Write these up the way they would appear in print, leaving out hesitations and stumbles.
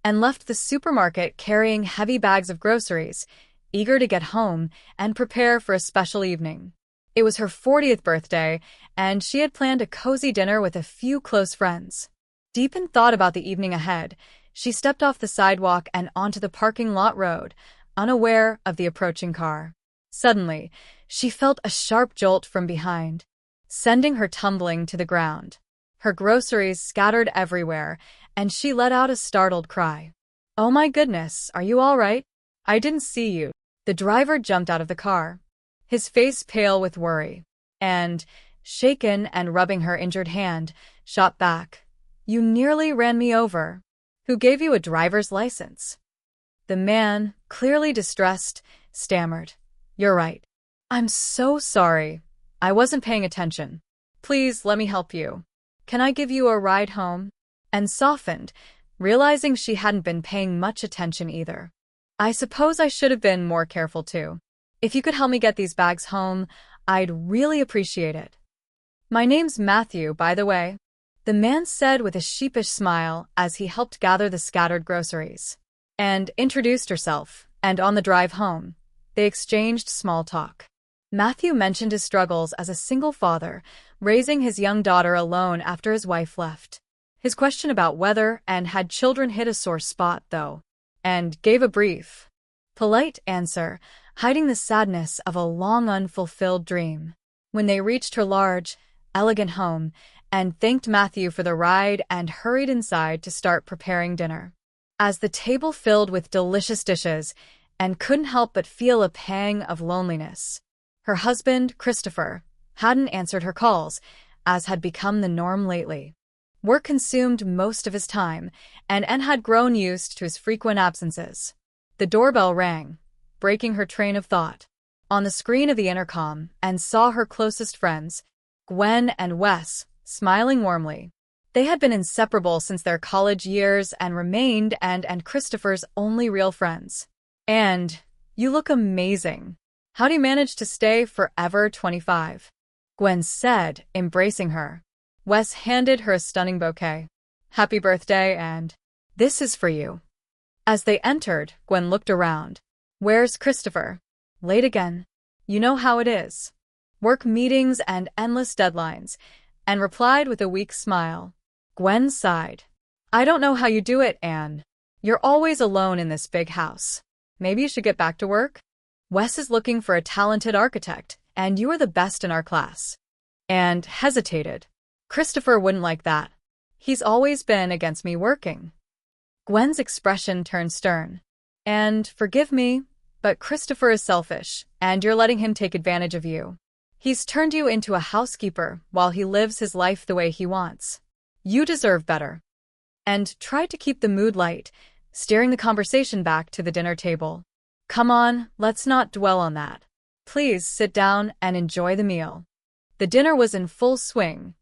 and left the supermarket carrying heavy bags of groceries, eager to get home and prepare for a special evening. It was her 40th birthday, and she had planned a cozy dinner with a few close friends. Deep in thought about the evening ahead, she stepped off the sidewalk and onto the parking lot road, unaware of the approaching car. Suddenly, she felt a sharp jolt from behind, sending her tumbling to the ground. Her groceries scattered everywhere, and she let out a startled cry. "Oh my goodness, are you all right? I didn't see you." The driver jumped out of the car, his face pale with worry, and, shaken and rubbing her injured hand, shot back. "You nearly ran me over. Who gave you a driver's license?" The man, clearly distressed, stammered. "You're right. I'm so sorry. I wasn't paying attention. Please let me help you. Can I give you a ride home?" And softened, realizing she hadn't been paying much attention either. "I suppose I should have been more careful too. If you could help me get these bags home, I'd really appreciate it." "My name's Matthew, by the way," the man said with a sheepish smile as he helped gather the scattered groceries, and introduced herself, and on the drive home, they exchanged small talk. Matthew mentioned his struggles as a single father, raising his young daughter alone after his wife left. His question about whether and had children hit a sore spot, though, and gave a brief, polite answer, hiding the sadness of a long unfulfilled dream. When they reached her large, elegant home, and thanked Matthew for the ride and hurried inside to start preparing dinner. As the table filled with delicious dishes, and couldn't help but feel a pang of loneliness. Her husband, Christopher, hadn't answered her calls, as had become the norm lately. Work consumed most of his time, and Anne had grown used to his frequent absences. The doorbell rang, breaking her train of thought. On the screen of the intercom, Anne saw her closest friends, Gwen and Wes, smiling warmly. They had been inseparable since their college years and remained Anne and Christopher's only real friends. "And you look amazing. How do you manage to stay forever 25? Gwen said, embracing her. Wes handed her a stunning bouquet. "Happy birthday, and this is for you." As they entered, Gwen looked around. "Where's Christopher?" "Late again. You know how it is. Work meetings and endless deadlines," and replied with a weak smile. Gwen sighed. "I don't know how you do it, Anne. You're always alone in this big house. Maybe you should get back to work? Wes is looking for a talented architect, and you are the best in our class." And hesitated. "Christopher wouldn't like that. He's always been against me working." Gwen's expression turned stern. "And forgive me, but Christopher is selfish, and you're letting him take advantage of you. He's turned you into a housekeeper while he lives his life the way he wants. You deserve better." And tried to keep the mood light, steering the conversation back to the dinner table. "Come on, let's not dwell on that. Please sit down and enjoy the meal." The dinner was in full swing,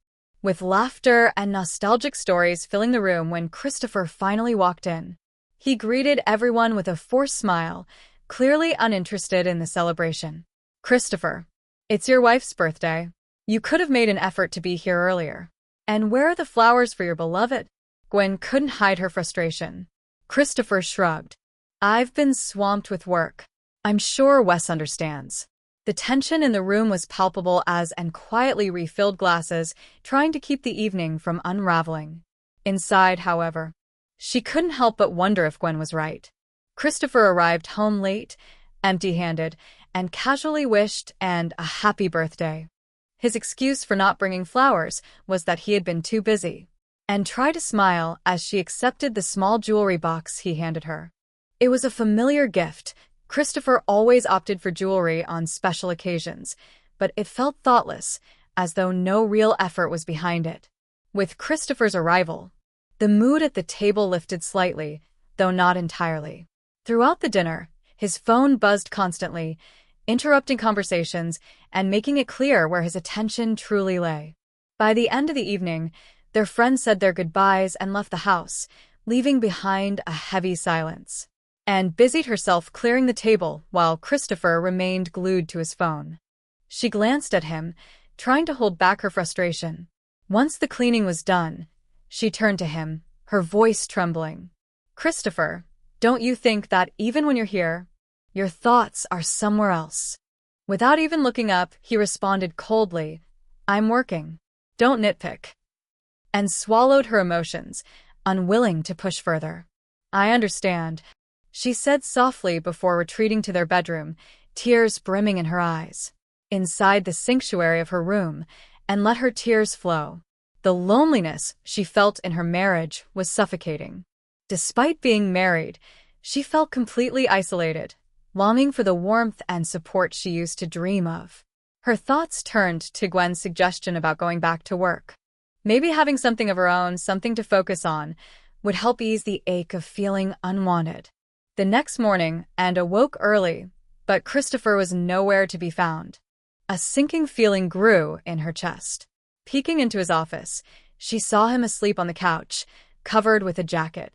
with laughter and nostalgic stories filling the room when Christopher finally walked in. He greeted everyone with a forced smile, clearly uninterested in the celebration. "Christopher, it's your wife's birthday. You could have made an effort to be here earlier. And where are the flowers for your beloved?" Gwen couldn't hide her frustration. Christopher shrugged. "I've been swamped with work. I'm sure Wes understands." The tension in the room was palpable as Anne quietly refilled glasses, trying to keep the evening from unraveling. Inside, however, she couldn't help but wonder if Gwen was right. Christopher arrived home late, empty-handed, and casually wished Anne a happy birthday. His excuse for not bringing flowers was that he had been too busy, and tried to smile as she accepted the small jewelry box he handed her. It was a familiar gift. Christopher always opted for jewelry on special occasions, but it felt thoughtless, as though no real effort was behind it. With Christopher's arrival, the mood at the table lifted slightly, though not entirely. Throughout the dinner, his phone buzzed constantly, interrupting conversations and making it clear where his attention truly lay. By the end of the evening, their friends said their goodbyes and left the house, leaving behind a heavy silence. Anne busied herself clearing the table while Christopher remained glued to his phone. She glanced at him, trying to hold back her frustration. Once the cleaning was done, she turned to him, her voice trembling. Christopher, don't you think that even when you're here, your thoughts are somewhere else? Without even looking up, he responded coldly, I'm working. Don't nitpick. And swallowed her emotions, unwilling to push further. I understand, she said softly before retreating to their bedroom, tears brimming in her eyes. Inside the sanctuary of her room, and let her tears flow. The loneliness she felt in her marriage was suffocating. Despite being married, she felt completely isolated, longing for the warmth and support she used to dream of. Her thoughts turned to Gwen's suggestion about going back to work. Maybe having something of her own, something to focus on, would help ease the ache of feeling unwanted. The next morning, Anne awoke early, but Christopher was nowhere to be found. A sinking feeling grew in her chest. Peeking into his office, she saw him asleep on the couch, covered with a jacket.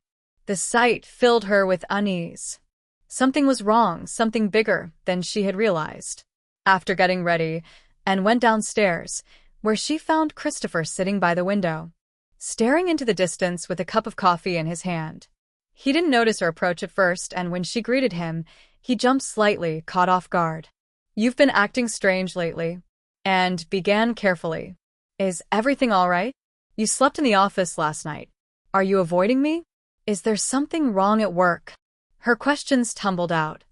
The sight filled her with unease. Something was wrong, something bigger than she had realized. After getting ready, Anne went downstairs, where she found Christopher sitting by the window, staring into the distance with a cup of coffee in his hand. He didn't notice her approach at first, and when she greeted him, he jumped slightly, caught off guard. You've been acting strange lately. And began carefully. Is everything all right? You slept in the office last night. Are you avoiding me? Is there something wrong at work? Her questions tumbled out,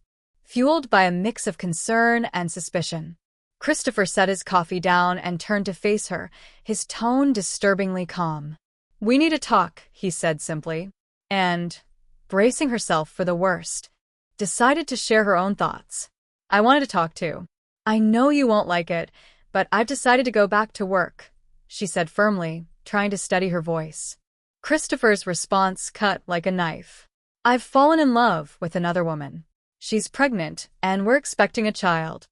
fueled by a mix of concern and suspicion. Christopher set his coffee down and turned to face her, his tone disturbingly calm. We need to talk, he said simply, and, bracing herself for the worst, decided to share her own thoughts. I wanted to talk too. I know you won't like it, but I've decided to go back to work, she said firmly, trying to steady her voice. Christopher's response cut like a knife. I've fallen in love with another woman. She's pregnant, and we're expecting a child.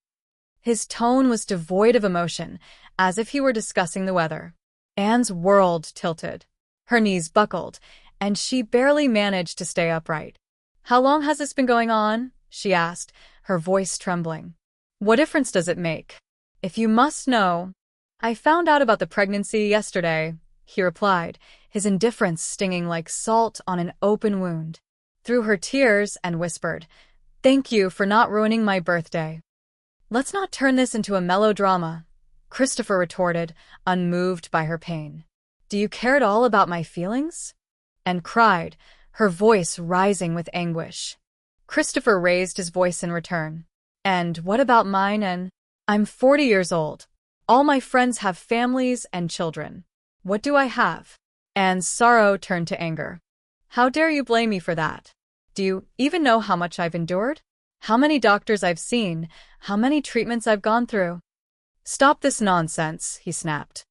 His tone was devoid of emotion, as if he were discussing the weather. Anne's world tilted. Her knees buckled, and she barely managed to stay upright. How long has this been going on? She asked, her voice trembling. What difference does it make? If you must know, I found out about the pregnancy yesterday, he replied, his indifference stinging like salt on an open wound. Through her tears and whispered, Thank you for not ruining my birthday. Let's not turn this into a melodrama, Christopher retorted, unmoved by her pain. Do you care at all about my feelings? And cried, her voice rising with anguish. Christopher raised his voice in return. And what about mine? And I'm 40 years old. All my friends have families and children. What do I have? Anne's sorrow turned to anger. How dare you blame me for that? Do you even know how much I've endured? How many doctors I've seen? How many treatments I've gone through? Stop this nonsense, he snapped.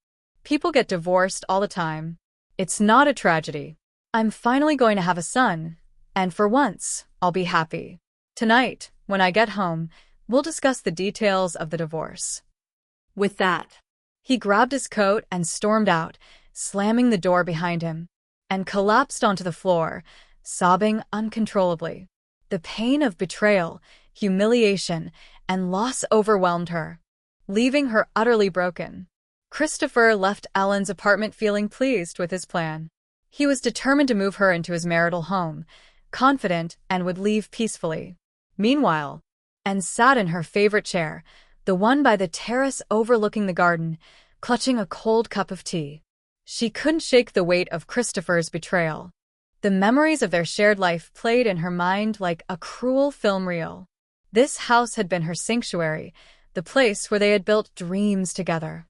People get divorced all the time. It's not a tragedy. I'm finally going to have a son, and for once, I'll be happy. Tonight, when I get home, we'll discuss the details of the divorce. With that, he grabbed his coat and stormed out, slamming the door behind him, and collapsed onto the floor, sobbing uncontrollably. The pain of betrayal, humiliation, and loss overwhelmed her, leaving her utterly broken. Christopher left Ellen's apartment feeling pleased with his plan. He was determined to move her into his marital home, confident and would leave peacefully. Meanwhile, Anne sat in her favorite chair, the one by the terrace overlooking the garden, clutching a cold cup of tea. She couldn't shake the weight of Christopher's betrayal. The memories of their shared life played in her mind like a cruel film reel. This house had been her sanctuary, the place where they had built dreams together.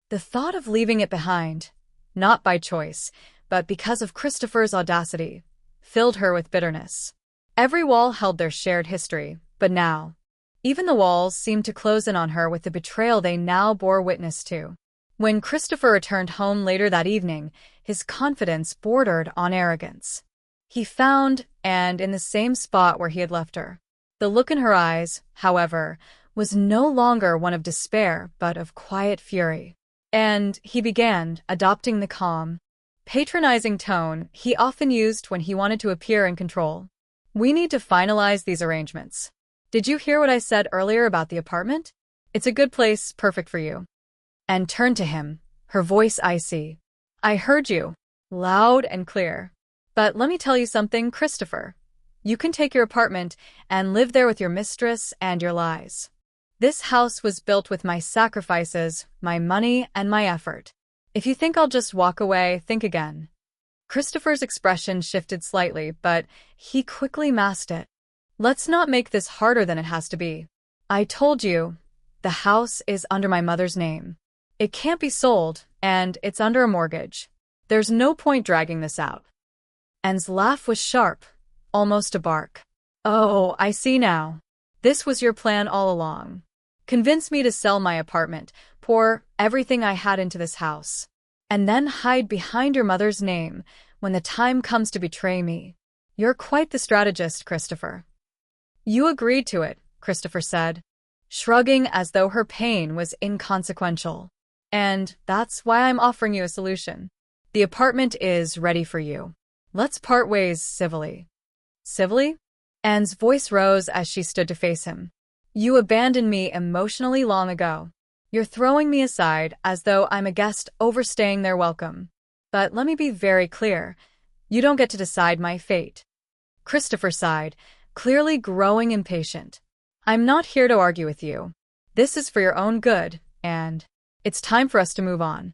The thought of leaving it behind, not by choice, but because of Christopher's audacity, filled her with bitterness. Every wall held their shared history, but now, even the walls seemed to close in on her with the betrayal they now bore witness to. When Christopher returned home later that evening, his confidence bordered on arrogance. He found Anne in the same spot where he had left her. The look in her eyes, however, was no longer one of despair but of quiet fury. And he began adopting the calm, patronizing tone he often used when he wanted to appear in control. We need to finalize these arrangements. Did you hear what I said earlier about the apartment? It's a good place, perfect for you. And turned to him, her voice icy. I heard you, loud and clear. But let me tell you something, Christopher. You can take your apartment and live there with your mistress and your lies. This house was built with my sacrifices, my money, and my effort. If you think I'll just walk away, think again. Christopher's expression shifted slightly, but he quickly masked it. Let's not make this harder than it has to be. I told you, the house is under my mother's name. It can't be sold, and it's under a mortgage. There's no point dragging this out. Anne's laugh was sharp, almost a bark. Oh, I see now. This was your plan all along. Convince me to sell my apartment, pour everything I had into this house, and then hide behind your mother's name when the time comes to betray me. You're quite the strategist, Christopher. You agreed to it, Christopher said, shrugging as though her pain was inconsequential. And that's why I'm offering you a solution. The apartment is ready for you. Let's part ways civilly. Civilly? Anne's voice rose as she stood to face him. You abandoned me emotionally long ago. You're throwing me aside as though I'm a guest overstaying their welcome. But let me be very clear. You don't get to decide my fate. Christopher sighed, clearly growing impatient. I'm not here to argue with you. This is for your own good, and it's time for us to move on.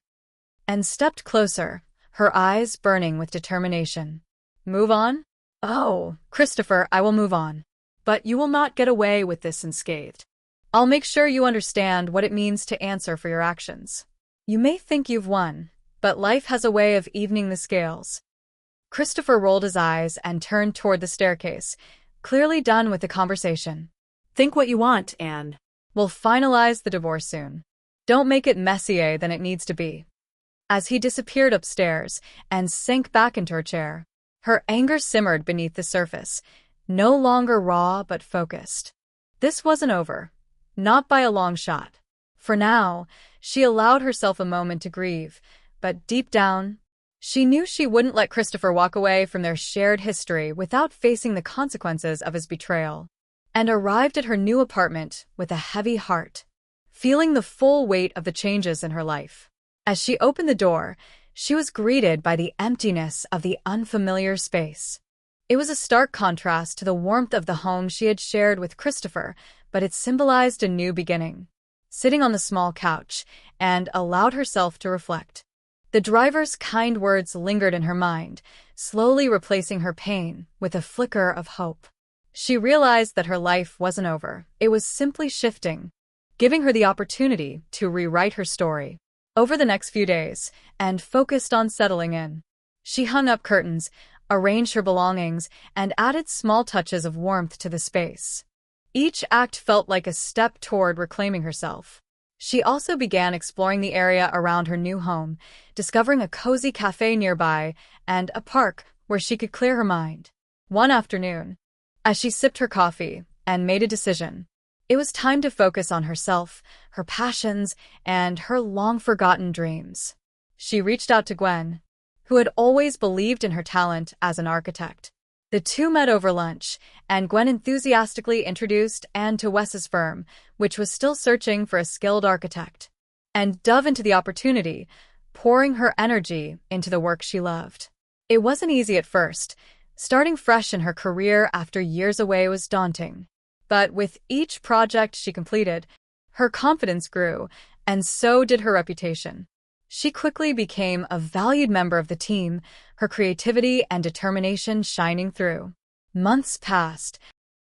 Anne stepped closer, her eyes burning with determination. Move on? Oh, Christopher, I will move on. But you will not get away with this unscathed. I'll make sure you understand what it means to answer for your actions. You may think you've won, but life has a way of evening the scales. Christopher rolled his eyes and turned toward the staircase, clearly done with the conversation. Think what you want, Anne. We'll finalize the divorce soon. Don't make it messier than it needs to be. As he disappeared upstairs and sank back into her chair, her anger simmered beneath the surface, no longer raw but focused. This wasn't over. Not by a long shot. For now, she allowed herself a moment to grieve, but deep down, she knew she wouldn't let Christopher walk away from their shared history without facing the consequences of his betrayal, and arrived at her new apartment with a heavy heart, feeling the full weight of the changes in her life. As she opened the door, she was greeted by the emptiness of the unfamiliar space. It was a stark contrast to the warmth of the home she had shared with Christopher, but it symbolized a new beginning. Sitting on the small couch, Anne allowed herself to reflect. The driver's kind words lingered in her mind, slowly replacing her pain with a flicker of hope. She realized that her life wasn't over. It was simply shifting, giving her the opportunity to rewrite her story. Over the next few days, Anne focused on settling in. She hung up curtains, arranged her belongings, and added small touches of warmth to the space. Each act felt like a step toward reclaiming herself. She also began exploring the area around her new home, discovering a cozy cafe nearby and a park where she could clear her mind. One afternoon, as she sipped her coffee and made a decision, it was time to focus on herself, her passions, and her long-forgotten dreams. She reached out to Gwen, who had always believed in her talent as an architect. The two met over lunch, and Gwen enthusiastically introduced Anne to Wes's firm, which was still searching for a skilled architect, and dove into the opportunity, pouring her energy into the work she loved. It wasn't easy at first. Starting fresh in her career after years away was daunting. But with each project she completed, her confidence grew, and so did her reputation. She quickly became a valued member of the team, her creativity and determination shining through. Months passed,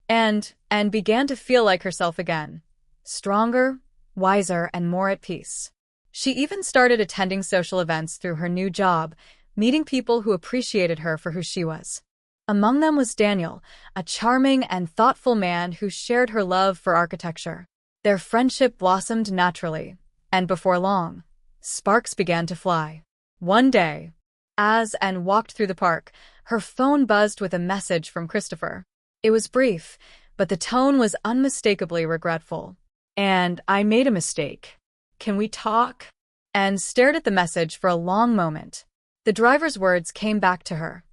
and Anne began to feel like herself again, stronger, wiser, and more at peace. She even started attending social events through her new job, meeting people who appreciated her for who she was. Among them was Daniel, a charming and thoughtful man who shared her love for architecture. Their friendship blossomed naturally, and before long, sparks began to fly. One day, as Anne walked through the park, her phone buzzed with a message from Christopher. It was brief, but the tone was unmistakably regretful. "And I made a mistake. Can we talk?" Anne stared at the message for a long moment. The driver's words came back to her.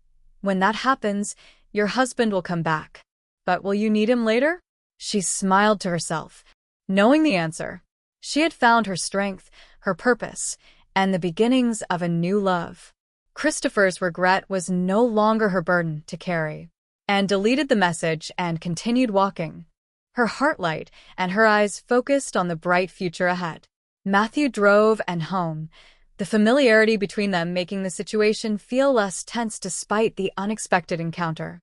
"When that happens, your husband will come back. But will you need him later?" She smiled to herself, knowing the answer. She had found her strength, her purpose, and the beginnings of a new love. Christopher's regret was no longer her burden to carry, and deleted the message and continued walking, her heart light and her eyes focused on the bright future ahead. Matthew drove and home, the familiarity between them making the situation feel less tense despite the unexpected encounter.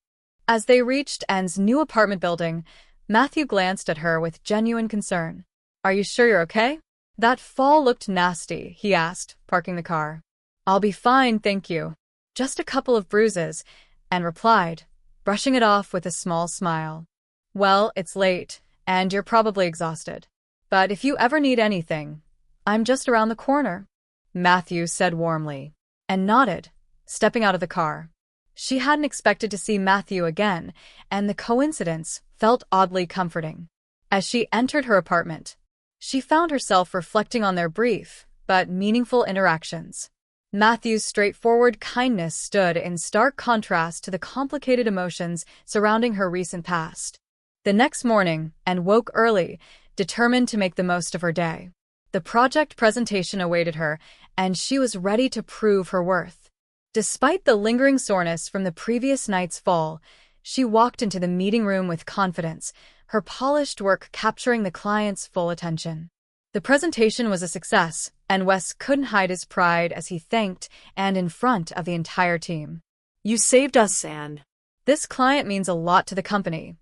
As they reached Anne's new apartment building, Matthew glanced at her with genuine concern. "Are you sure you're okay?" "That fall looked nasty," he asked, parking the car. "I'll be fine, thank you. Just a couple of bruises," Anne replied, brushing it off with a small smile. "Well, it's late, and you're probably exhausted. But if you ever need anything, I'm just around the corner," Matthew said warmly, and nodded, stepping out of the car. She hadn't expected to see Matthew again, and the coincidence felt oddly comforting. As she entered her apartment, she found herself reflecting on their brief but meaningful interactions. Matthew's straightforward kindness stood in stark contrast to the complicated emotions surrounding her recent past. The next morning, Anne woke early, determined to make the most of her day. The project presentation awaited her, and she was ready to prove her worth. Despite the lingering soreness from the previous night's fall, she walked into the meeting room with confidence, her polished work capturing the client's full attention. The presentation was a success, and Wes couldn't hide his pride as he thanked Anne in front of the entire team. You saved us, Anne. "This client means a lot to the company,"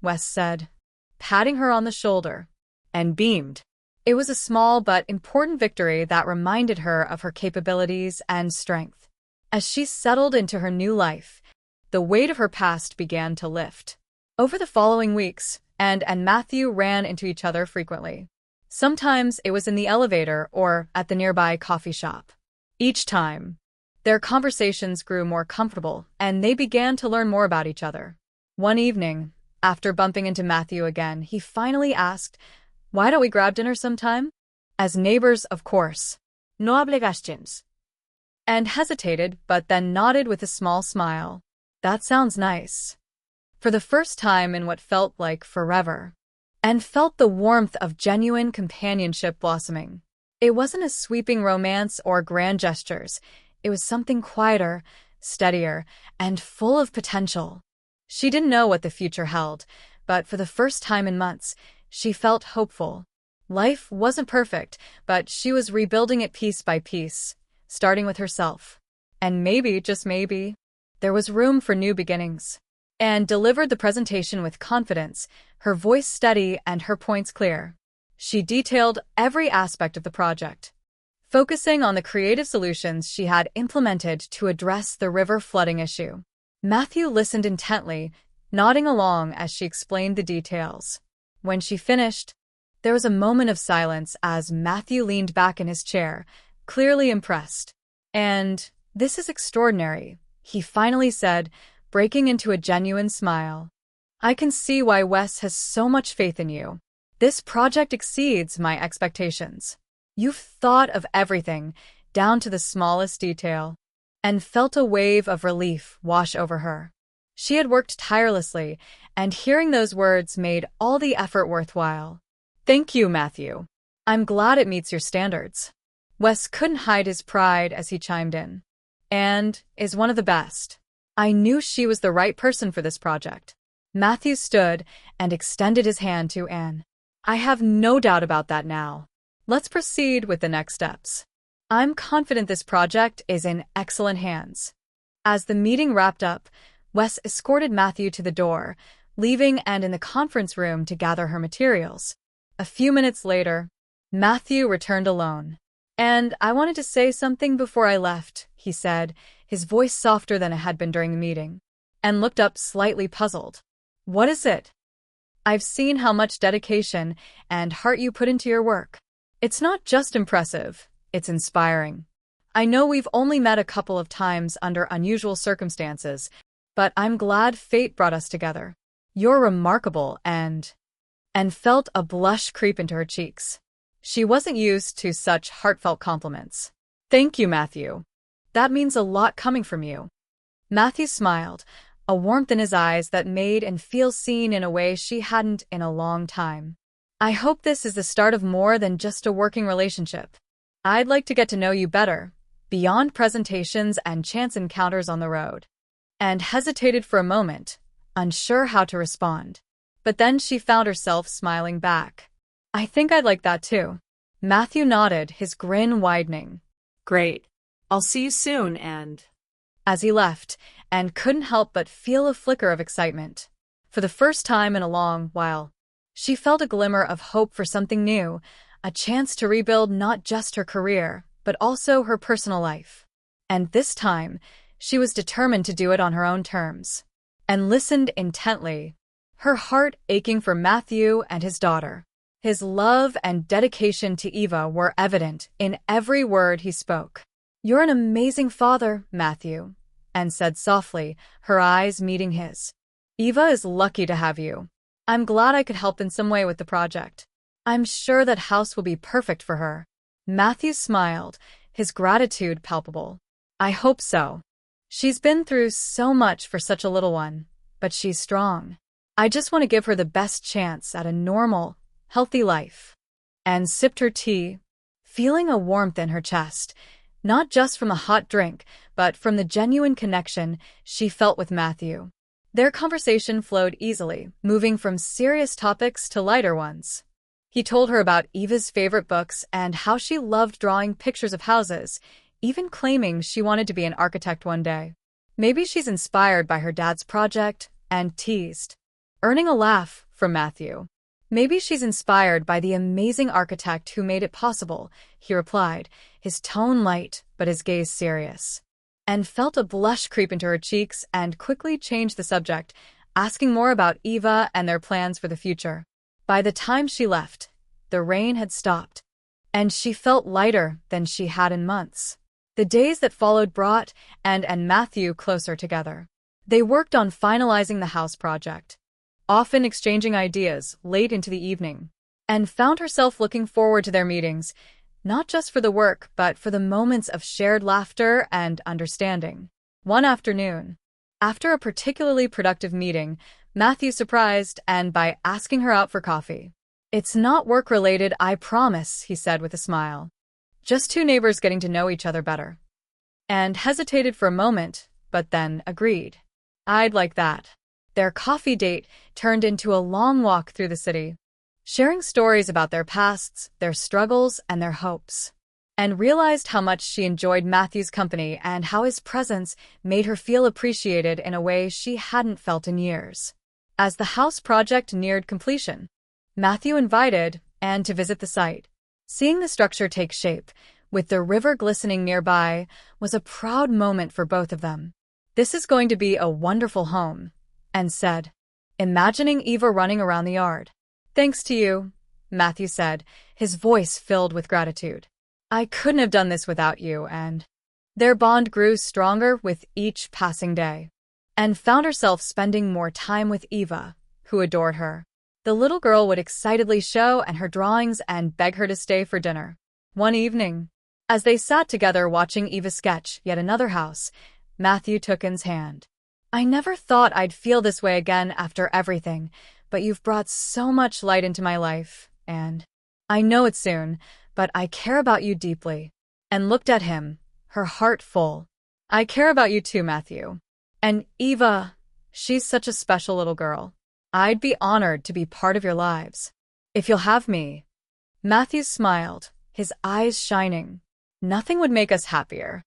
Wes said, patting her on the shoulder, and beamed. It was a small but important victory that reminded her of her capabilities and strength. As she settled into her new life, the weight of her past began to lift. Over the following weeks, Anne and Matthew ran into each other frequently. Sometimes it was in the elevator or at the nearby coffee shop. Each time, their conversations grew more comfortable and they began to learn more about each other. One evening, after bumping into Matthew again, he finally asked, "Why don't we grab dinner sometime?" "As neighbors, of course." No obligations. And hesitated, but then nodded with a small smile. "That sounds nice." For the first time in what felt like forever, and felt the warmth of genuine companionship blossoming. It wasn't a sweeping romance or grand gestures. It was something quieter, steadier, and full of potential. She didn't know what the future held, but for the first time in months, she felt hopeful. Life wasn't perfect, but she was rebuilding it piece by piece, starting with herself. And maybe, just maybe, there was room for new beginnings. Anne delivered the presentation with confidence, her voice steady and her points clear. She detailed every aspect of the project, focusing on the creative solutions she had implemented to address the river flooding issue. Matthew listened intently, nodding along as she explained the details. When she finished, there was a moment of silence as Matthew leaned back in his chair, clearly impressed. "And this is extraordinary," he finally said, breaking into a genuine smile. "I can see why Wes has so much faith in you. This project exceeds my expectations. You've thought of everything, down to the smallest detail," and felt a wave of relief wash over her. She had worked tirelessly, and hearing those words made all the effort worthwhile. "Thank you, Matthew. I'm glad it meets your standards." Wes couldn't hide his pride as he chimed in. "And is one of the best. I knew she was the right person for this project." Matthew stood and extended his hand to Anne. "I have no doubt about that now. Let's proceed with the next steps. I'm confident this project is in excellent hands." As the meeting wrapped up, Wes escorted Matthew to the door, leaving Anne in the conference room to gather her materials. A few minutes later, Matthew returned alone. "And I wanted to say something before I left," he said, his voice softer than it had been during the meeting. Anne looked up slightly puzzled. "What is it?" "I've seen how much dedication and heart you put into your work. It's not just impressive, it's inspiring. I know we've only met a couple of times under unusual circumstances, but I'm glad fate brought us together. You're remarkable and felt a blush creep into her cheeks. She wasn't used to such heartfelt compliments. "Thank you, Matthew. That means a lot coming from you." Matthew smiled, a warmth in his eyes that made Anne feel seen in a way she hadn't in a long time. "I hope this is the start of more than just a working relationship. I'd like to get to know you better, beyond presentations and chance encounters on the road, and hesitated for a moment, unsure how to respond. But then she found herself smiling back. I think I'd like that too. Matthew nodded, his grin widening. Great. I'll see you soon, and… As he left, and couldn't help but feel a flicker of excitement. For the first time in a long while, she felt a glimmer of hope for something new, a chance to rebuild not just her career, but also her personal life. And this time, she was determined to do it on her own terms. And listened intently, her heart aching for Matthew and his daughter. His love and dedication to Eva were evident in every word he spoke. You're an amazing father, Matthew, Anne said softly, her eyes meeting his. Eva is lucky to have you. I'm glad I could help in some way with the project. I'm sure that house will be perfect for her. Matthew smiled, his gratitude palpable. I hope so. She's been through so much for such a little one, but she's strong. I just want to give her the best chance at a normal, healthy life. Anne sipped her tea, feeling a warmth in her chest, not just from a hot drink, but from the genuine connection she felt with Matthew. Their conversation flowed easily, moving from serious topics to lighter ones. He told her about Eva's favorite books and how she loved drawing pictures of houses, even claiming she wanted to be an architect one day. Maybe she's inspired by her dad's project, and teased, earning a laugh from Matthew. Maybe she's inspired by the amazing architect who made it possible, he replied, his tone light but his gaze serious. And felt a blush creep into her cheeks and quickly changed the subject, asking more about Eva and their plans for the future. By the time she left, the rain had stopped, and she felt lighter than she had in months. The days that followed brought Anne and Matthew closer together. They worked on finalizing the house project, often exchanging ideas late into the evening, and found herself looking forward to their meetings, not just for the work, but for the moments of shared laughter and understanding. One afternoon, after a particularly productive meeting, Matthew surprised Anne by asking her out for coffee. It's not work-related, I promise, he said with a smile. Just two neighbors getting to know each other better. And hesitated for a moment, but then agreed. I'd like that. Their coffee date turned into a long walk through the city, sharing stories about their pasts, their struggles, and their hopes. And realized how much she enjoyed Matthew's company and how his presence made her feel appreciated in a way she hadn't felt in years. As the house project neared completion, Matthew invited Anne to visit the site. Seeing the structure take shape, with the river glistening nearby, was a proud moment for both of them. This is going to be a wonderful home, Anne said, imagining Eva running around the yard. Thanks to you, Matthew said, his voice filled with gratitude. I couldn't have done this without you, and their bond grew stronger with each passing day. Anne found herself spending more time with Eva, who adored her. The little girl would excitedly show Anne her drawings and beg her to stay for dinner. One evening, as they sat together watching Eva sketch yet another house, Matthew took Anne's hand. I never thought I'd feel this way again after everything, but you've brought so much light into my life, and I know it's soon, but I care about you deeply. And looked at him, her heart full. I care about you too, Matthew. And Eva, she's such a special little girl. I'd be honored to be part of your lives. If you'll have me. Matthew smiled, his eyes shining. Nothing would make us happier.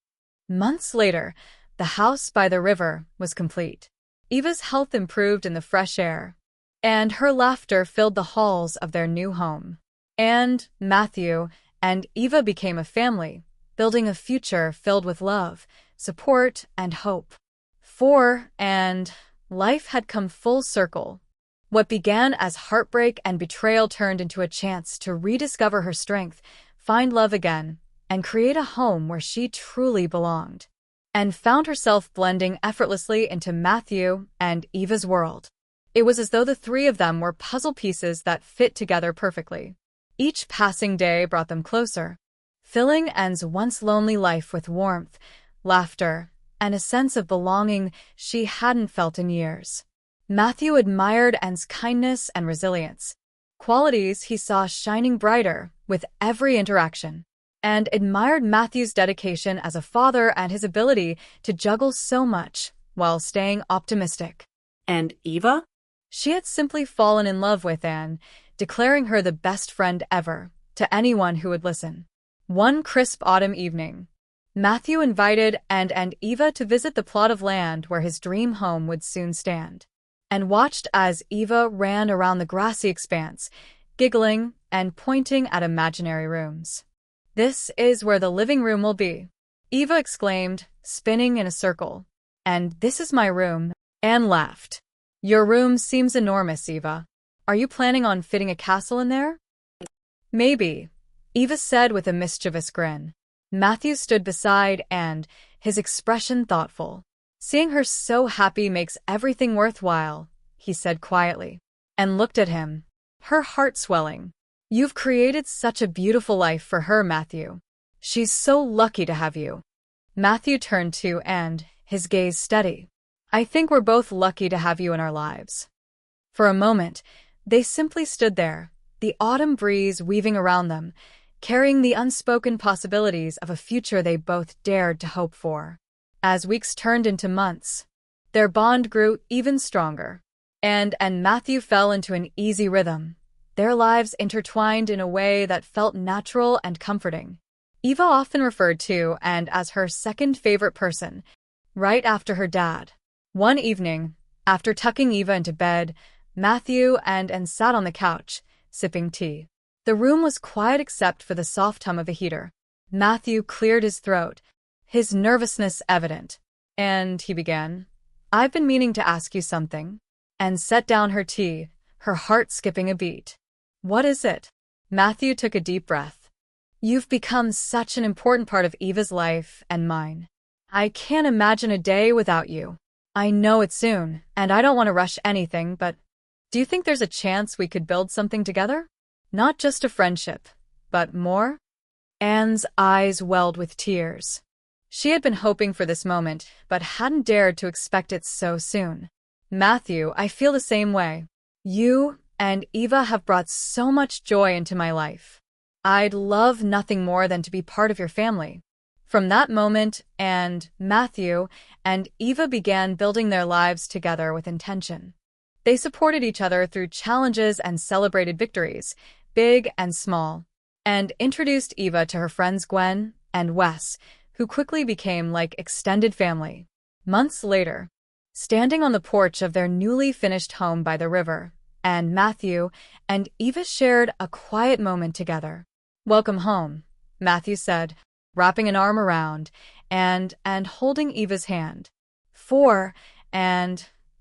Months later, the house by the river was complete. Eva's health improved in the fresh air, and her laughter filled the halls of their new home. And Matthew and Eva became a family, building a future filled with love, support, and hope. And life had come full circle. What began as heartbreak and betrayal turned into a chance to rediscover her strength, find love again, and create a home where she truly belonged. And found herself blending effortlessly into Matthew and Eva's world. It was as though the three of them were puzzle pieces that fit together perfectly. Each passing day brought them closer, filling Anne's once lonely life with warmth, laughter, and a sense of belonging she hadn't felt in years. Matthew admired Anne's kindness and resilience, qualities he saw shining brighter with every interaction. and admired Matthew's dedication as a father and his ability to juggle so much while staying optimistic. And Eva? She had simply fallen in love with Anne, declaring her the best friend ever to anyone who would listen. One crisp autumn evening, Matthew invited Anne and Eva to visit the plot of land where his dream home would soon stand, and watched as Eva ran around the grassy expanse, giggling and pointing at imaginary rooms. "This is where the living room will be," Eva exclaimed, spinning in a circle. "And this is my room," Anne laughed. "Your room seems enormous, Eva. Are you planning on fitting a castle in there?" "Maybe," Eva said with a mischievous grin. Matthew stood beside Anne, his expression thoughtful. "Seeing her so happy makes everything worthwhile," he said quietly, and looked at him, her heart swelling. "You've created such a beautiful life for her, Matthew. She's so lucky to have you." Matthew turned to Anne, his gaze steady. "I think we're both lucky to have you in our lives." For a moment, they simply stood there, the autumn breeze weaving around them, carrying the unspoken possibilities of a future they both dared to hope for. As weeks turned into months, their bond grew even stronger. Anne and Matthew fell into an easy rhythm, their lives intertwined in a way that felt natural and comforting. Eva often referred to Anne as her second favorite person, right after her dad. One evening, after tucking Eva into bed, Matthew and Anne sat on the couch, sipping tea. The room was quiet except for the soft hum of a heater. Matthew cleared his throat, his nervousness evident. "And," he began, "I've been meaning to ask you something." And set down her tea, her heart skipping a beat. "What is it?" Matthew took a deep breath. "You've become such an important part of Eva's life and mine. I can't imagine a day without you. I know it's soon, and I don't want to rush anything, but do you think there's a chance we could build something together? Not just a friendship, but more?" Anne's eyes welled with tears. She had been hoping for this moment, but hadn't dared to expect it so soon. "Matthew, I feel the same way. You and Eva have brought so much joy into my life. I'd love nothing more than to be part of your family." From that moment, Matthew and Eva began building their lives together with intention. They supported each other through challenges and celebrated victories, big and small, and introduced Eva to her friends Gwen and Wes, who quickly became like extended family. Months later, standing on the porch of their newly finished home by the river, Matthew and Eva shared a quiet moment together. "Welcome home," Matthew said, wrapping an arm around and holding Eva's hand.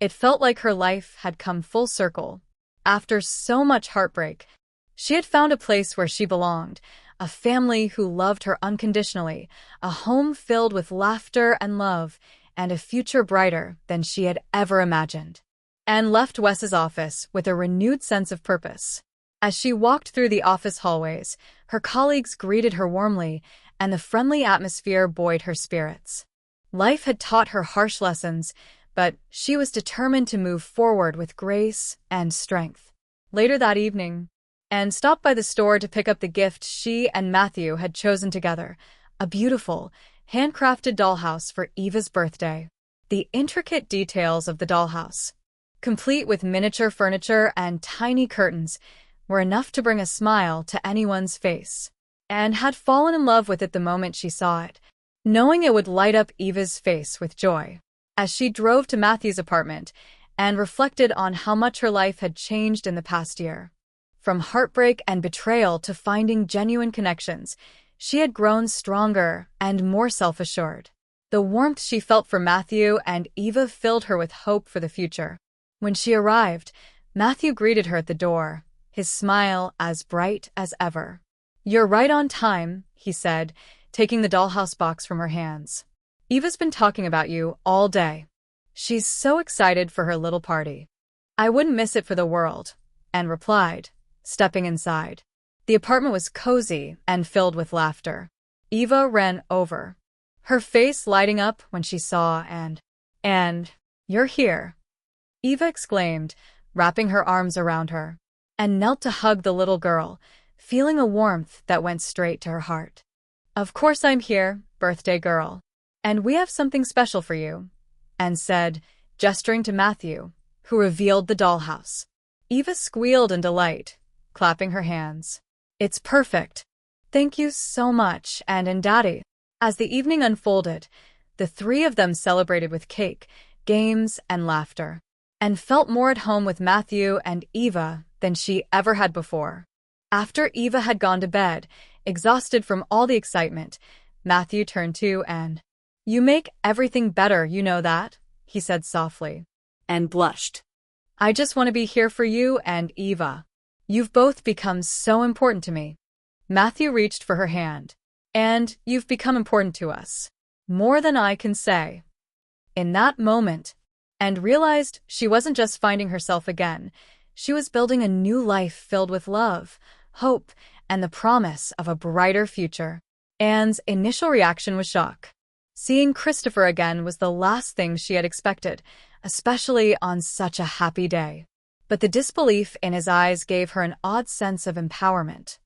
It felt like her life had come full circle. After so much heartbreak, she had found a place where she belonged, a family who loved her unconditionally, a home filled with laughter and love, and a future brighter than she had ever imagined. Anne left Wes's office with a renewed sense of purpose. As she walked through the office hallways, her colleagues greeted her warmly, and the friendly atmosphere buoyed her spirits. Life had taught her harsh lessons, but she was determined to move forward with grace and strength. Later that evening, Anne stopped by the store to pick up the gift she and Matthew had chosen together, a beautiful, handcrafted dollhouse for Eva's birthday. The intricate details of the dollhouse, complete with miniature furniture and tiny curtains, were enough to bring a smile to anyone's face. Anne had fallen in love with it the moment she saw it, knowing it would light up Eva's face with joy. As she drove to Matthew's apartment, Anne reflected on how much her life had changed in the past year. From heartbreak and betrayal to finding genuine connections, she had grown stronger and more self-assured. The warmth she felt for Matthew and Eva filled her with hope for the future. When she arrived, Matthew greeted her at the door, his smile as bright as ever. "You're right on time," he said, taking the dollhouse box from her hands. "Eva's been talking about you all day. She's so excited for her little party." "I wouldn't miss it for the world," Anne replied, stepping inside. The apartment was cozy and filled with laughter. Eva ran over, her face lighting up when she saw Anne. "You're here," Eva exclaimed, wrapping her arms around her, and knelt to hug the little girl, feeling a warmth that went straight to her heart. Of course I'm here, birthday girl. And we have something special for you. And said, gesturing to Matthew, who revealed the dollhouse. Eva squealed in delight, clapping her hands. It's perfect. Thank you so much, and Daddy. As the evening unfolded, the three of them celebrated with cake, games, and laughter, and felt more at home with Matthew and Eva than she ever had before. After Eva had gone to bed, exhausted from all the excitement, Matthew turned to and, "You make everything better, you know that," he said softly. And blushed. "I just want to be here for you and Eva. You've both become so important to me." Matthew reached for her hand. "And you've become important to us. More than I can say." In that moment, and realized she wasn't just finding herself again, she was building a new life filled with love, hope, and the promise of a brighter future. Anne's initial reaction was shock. Seeing Christopher again was the last thing she had expected, especially on such a happy day. But the disbelief in his eyes gave her an odd sense of empowerment.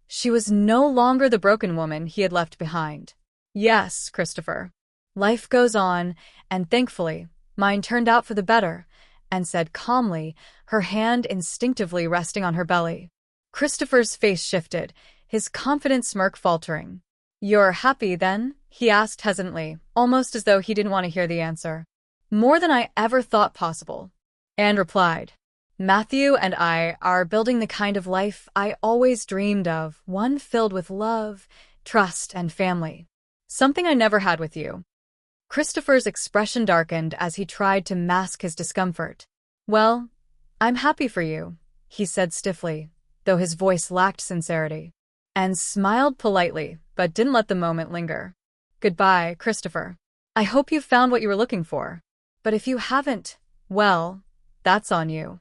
She was no longer the broken woman he had left behind. "Yes, Christopher. Life goes on, and thankfully, mine turned out for the better," and said calmly, her hand instinctively resting on her belly. Christopher's face shifted, his confident smirk faltering. "You're happy, then?" he asked hesitantly, almost as though he didn't want to hear the answer. "More than I ever thought possible," Anne replied. "Matthew and I are building the kind of life I always dreamed of, one filled with love, trust, and family. Something I never had with you." Christopher's expression darkened as he tried to mask his discomfort. "Well, I'm happy for you," he said stiffly, though his voice lacked sincerity, and smiled politely, but didn't let the moment linger. "Goodbye, Christopher. I hope you found what you were looking for. But if you haven't, well, that's on you."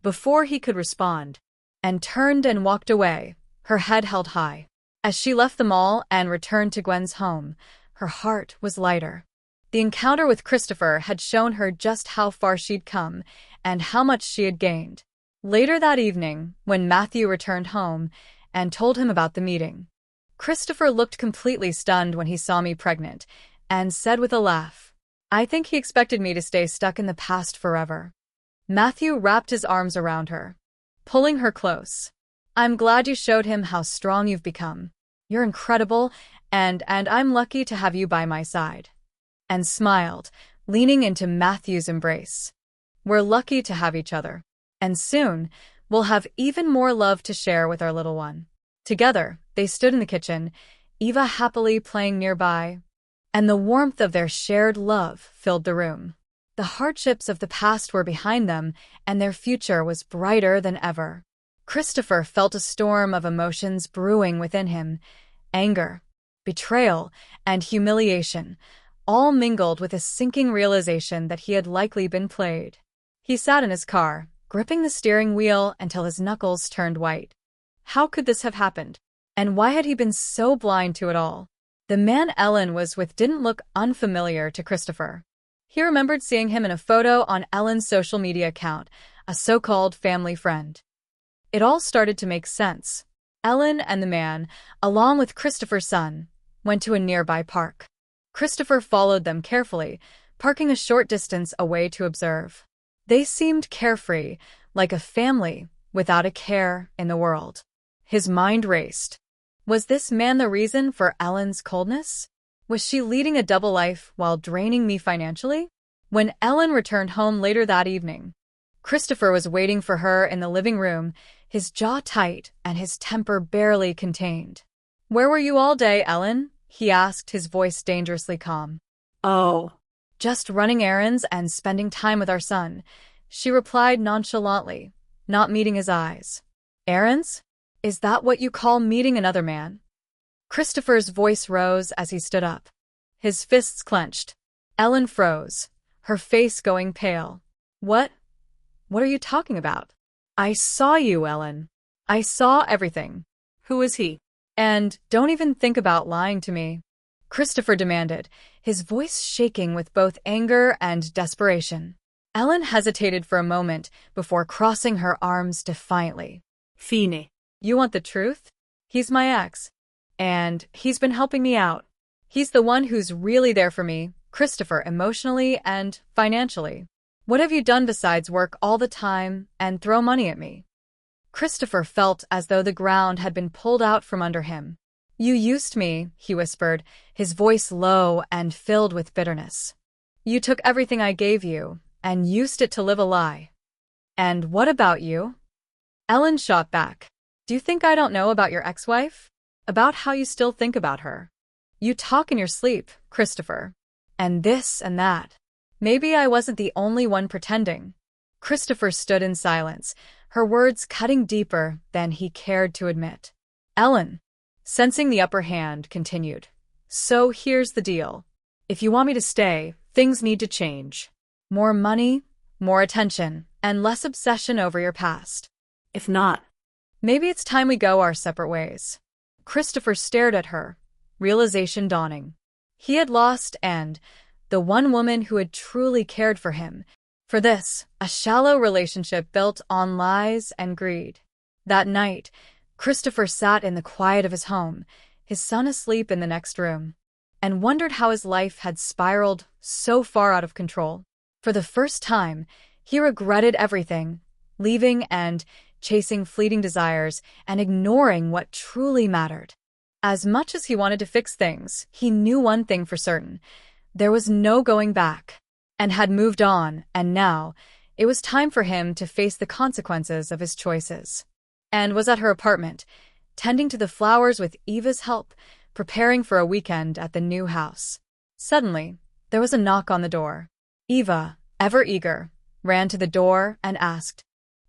Before he could respond, Anne turned and walked away, her head held high. As she left the mall and returned to Gwen's home, her heart was lighter. The encounter with Christopher had shown her just how far she'd come and how much she had gained. Later that evening, when Matthew returned home and told him about the meeting, Christopher looked completely stunned when he saw me pregnant and said with a laugh, "I think he expected me to stay stuck in the past forever." Matthew wrapped his arms around her, pulling her close. "I'm glad you showed him how strong you've become. You're incredible, and I'm lucky to have you by my side." And smiled, leaning into Matthew's embrace. "We're lucky to have each other. And soon, we'll have even more love to share with our little one." Together, they stood in the kitchen, Eva happily playing nearby, and the warmth of their shared love filled the room. The hardships of the past were behind them, and their future was brighter than ever. Christopher felt a storm of emotions brewing within him: anger, betrayal, and humiliation, all mingled with a sinking realization that he had likely been played. He sat in his car, gripping the steering wheel until his knuckles turned white. How could this have happened? And why had he been so blind to it all? The man Ellen was with didn't look unfamiliar to Christopher. He remembered seeing him in a photo on Ellen's social media account, a so-called family friend. It all started to make sense. Ellen and the man, along with Christopher's son, went to a nearby park. Christopher followed them carefully, parking a short distance away to observe. They seemed carefree, like a family without a care in the world. His mind raced. Was this man the reason for Ellen's coldness? Was she leading a double life while draining me financially? When Ellen returned home later that evening, Christopher was waiting for her in the living room, his jaw tight and his temper barely contained. "Where were you all day, Ellen?" he asked, his voice dangerously calm. "Oh, "Just running errands and spending time with our son," she replied nonchalantly, not meeting his eyes. "Errands? Is that what you call meeting another man?" Christopher's voice rose as he stood up. His fists clenched. Ellen froze, her face going pale. What are you talking about?" "I saw you, Ellen. I saw everything." who is he?" "And don't even think about lying to me," Christopher demanded, his voice shaking with both anger and desperation. Ellen hesitated for a moment before crossing her arms defiantly. "Fine." "You want the truth? He's my ex. And he's been helping me out. He's the one who's really there for me, Christopher, emotionally and financially. What have you done besides work all the time and throw money at me? Christopher felt as though the ground had been pulled out from under him. You used me, he whispered, his voice low and filled with bitterness. You took everything I gave you and used it to live a lie. And what about you? Ellen shot back. Do you think I don't know about your ex-wife? About how you still think about her? You talk in your sleep, Christopher. And this and that. Maybe I wasn't the only one pretending. Christopher stood in silence, her words cutting deeper than he cared to admit. Ellen, sensing the upper hand, continued. So here's the deal. If you want me to stay, things need to change. More money, more attention, and less obsession over your past. If not, maybe it's time we go our separate ways. Christopher stared at her, realization dawning. He had lost and the one woman who had truly cared for him. For this, a shallow relationship built on lies and greed. That night, Christopher sat in the quiet of his home, his son asleep in the next room, and wondered how his life had spiraled so far out of control. For the first time, he regretted everything, leaving and chasing fleeting desires and ignoring what truly mattered. As much as he wanted to fix things, he knew one thing for certain. There was no going back, and had moved on, and now it was time for him to face the consequences of his choices. And was at her apartment, tending to the flowers with Eva's help, preparing for a weekend at the new house. Suddenly, there was a knock on the door. Eva, ever eager, ran to the door and asked,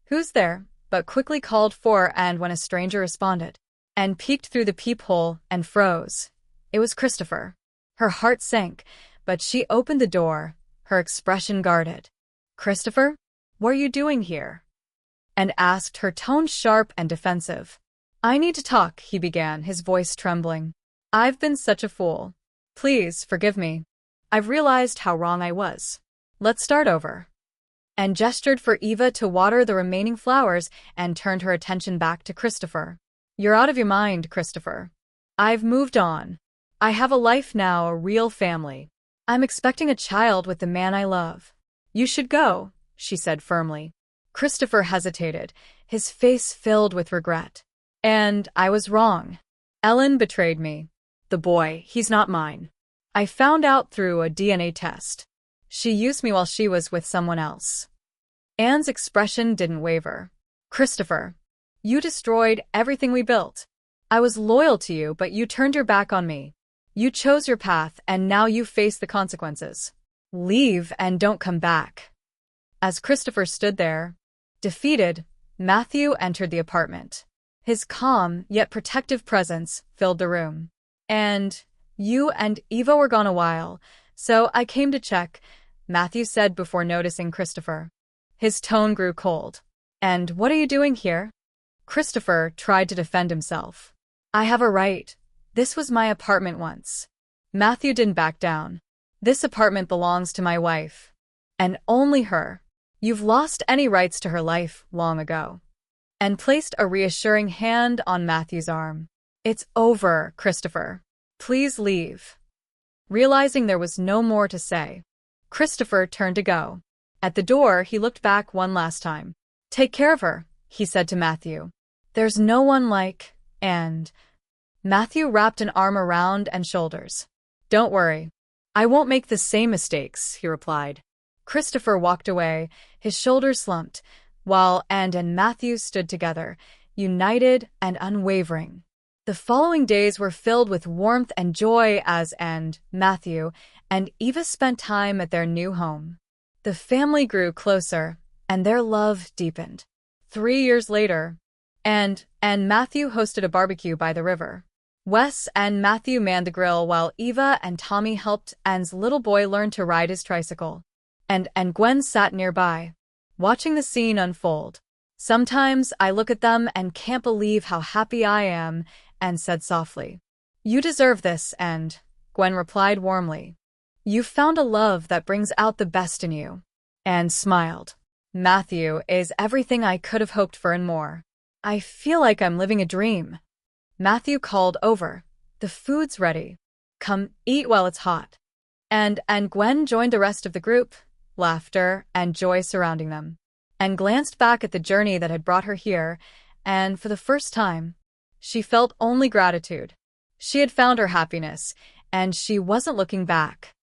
"Who's there?" but quickly called for and when a stranger responded, and peeked through the peephole and froze. It was Christopher. Her heart sank, but she opened the door, her expression guarded. "Christopher, what are you doing here?" and asked, her tone sharp and defensive. "I need to talk," he began, his voice trembling. "I've been such a fool. Please forgive me. I've realized how wrong I was. Let's start over." And gestured for Eva to water the remaining flowers and turned her attention back to Christopher. "You're out of your mind, Christopher. I've moved on. I have a life now, a real family. I'm expecting a child with the man I love. You should go," she said firmly. Christopher hesitated, his face filled with regret. "And I was wrong. Ellen betrayed me. The boy, he's not mine. I found out through a DNA test. She used me while she was with someone else." Anne's expression didn't waver. "Christopher, you destroyed everything we built. I was loyal to you, but you turned your back on me. You chose your path, and now you face the consequences. Leave and don't come back." As Christopher stood there, defeated, Matthew entered the apartment. His calm yet protective presence filled the room. "And you and Eva were gone a while, so I came to check," Matthew said before noticing Christopher. His tone grew cold. "And what are you doing here?" Christopher tried to defend himself. "I have a right. This was my apartment once." Matthew didn't back down. "This apartment belongs to my wife. And only her. You've lost any rights to her life long ago." And placed a reassuring hand on Matthew's arm. "It's over, Christopher. Please leave." Realizing there was no more to say, Christopher turned to go. At the door, he looked back one last time. "Take care of her," he said to Matthew. "There's no one like..." And Matthew wrapped an arm around and shoulders. "Don't worry. I won't make the same mistakes," he replied. Christopher walked away, his shoulders slumped, while Anne and Matthew stood together, united and unwavering. The following days were filled with warmth and joy as Anne, Matthew, and Eva spent time at their new home. The family grew closer, and their love deepened. 3 years later, Anne and Matthew hosted a barbecue by the river. Wes and Matthew manned the grill while Eva and Tommy helped Anne's little boy learn to ride his tricycle. And Gwen sat nearby, watching the scene unfold. "Sometimes I look at them and can't believe how happy I am," Anne said softly. "You deserve this," and Gwen replied warmly. "You've found a love that brings out the best in you." Anne smiled. "Matthew is everything I could have hoped for and more. I feel like I'm living a dream." Matthew called over. The food's ready. Come eat while it's hot. And Gwen joined the rest of the group, laughter and joy surrounding them, and glanced back at the journey that had brought her here, and for the first time, she felt only gratitude. She had found her happiness, and she wasn't looking back.